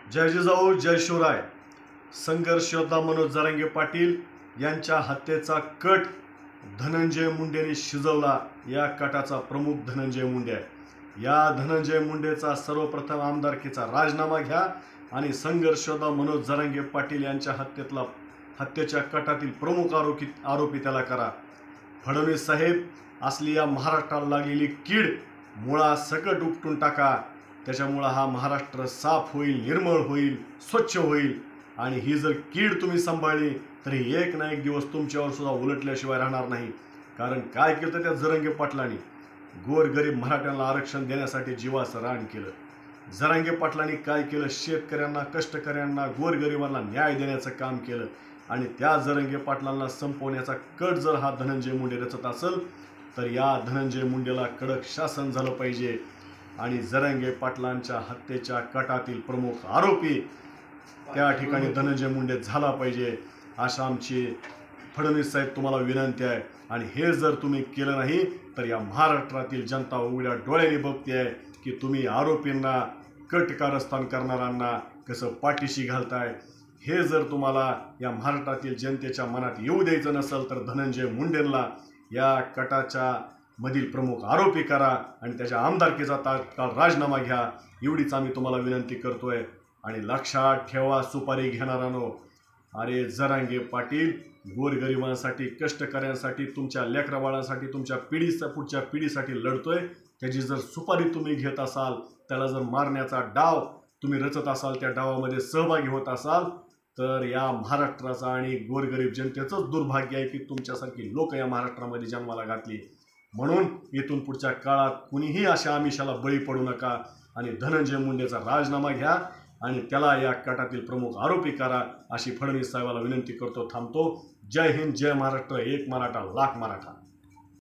जय जिजाऊ जय शिवराय। संघर्ष योद्धा मनोज जरांगे पाटील यांच्या हत्येचा कट धनंजय मुंडेने शिजवला। या कटाचा प्रमुख धनंजय मुंडे आहे। या धनंजय मुंडेचा सर्वप्रथम आमदारकीचा राजीनामा घ्या आणि संघर्ष योद्धा मनोज जरांगे पाटील यांच्या हत्येच्या कटातील प्रमुख आरोपी त्याला करा। फडणवीस साहेब, असली या महाराष्ट्राला लागलेली कीड मुळासकट उपटून टाका। त्याच्यामुळे हा महाराष्ट्र साफ होईल, निर्मळ होईल, स्वच्छ होईल। आणि ही जर कीड तुम्ही सांभाळली तरी एक ना एक दिवस तुमच्यावर सुद्धा उलटल्याशिवाय राहणार नाही। कारण काय केलं त्या जरांगे पाटलांनी गोरगरीब मराठ्यांना आरक्षण देण्यासाठी जीवाचं रान केलं। जरांगे पाटलांनी काय केलं, शेतकऱ्यांना, कष्टकऱ्यांना, गोरगरिबांना न्याय देण्याचं काम केलं। आणि त्या जरांगे पाटलांना संपवण्याचा कट जर हा धनंजय मुंडे रचत असेल तर या धनंजय मुंडेला कडक शासन झालं पाहिजे। आणि जरांगे पाटलांच्या हत्येच्या कटातील प्रमुख आरोपी त्या ठिकाणी धनंजय मुंडे झाला पाहिजे, अशा आमची फडणवीस साहेब तुम्हाला विनंती आहे। आणि हे जर तुम्ही केलं नाही तर या महाराष्ट्रातील जनता उघड्या डोळ्यांनी बघते आहे की तुम्ही आरोपींना, कटकारस्थान करणाऱ्यांना कसं पाठीशी घालताय। हे जर तुम्हाला या महाराष्ट्रातील जनतेच्या मनात येऊ द्यायचं नसेल तर धनंजय मुंडेंना या कटाच्या मधील प्रमुख आरोपी करा आणि त्याच्या आमदारकीचा तात्काळ राजीनामा घ्या, एवढीच आम्ही तुम्हाला विनंती करतोय। आणि लक्षात ठेवा सुपारी घेणारांनो, अरे जरांगे पाटील गोरगरिबांसाठी, कष्टकऱ्यांसाठी, तुमच्या लेकराबाळांसाठी, तुमच्या पुढच्या पिढीसाठी लढतोय। त्याची जर सुपारी तुम्ही घेत असाल, त्याला जर मारण्याचा डाव तुम्ही रचत असाल, त्या डावामध्ये सहभागी होत असाल तर या महाराष्ट्राचा आणि गोरगरीब जनतेचंच दुर्भाग्य आहे की तुमच्यासारखी लोक या महाराष्ट्रामध्ये जन्माला घातली। म्हणून इथून पुढच्या काळात कुणीही अशा आमिषाला बळी पडू नका आणि धनंजय मुंडेचा राजीनामा घ्या आणि त्याला या कटातील प्रमुख आरोपी करा, अशी फडणवीस साहेबाला विनंती करतो। थांबतो। जय हिंद, जय महाराष्ट्र, एक मराठा लाख मराठा।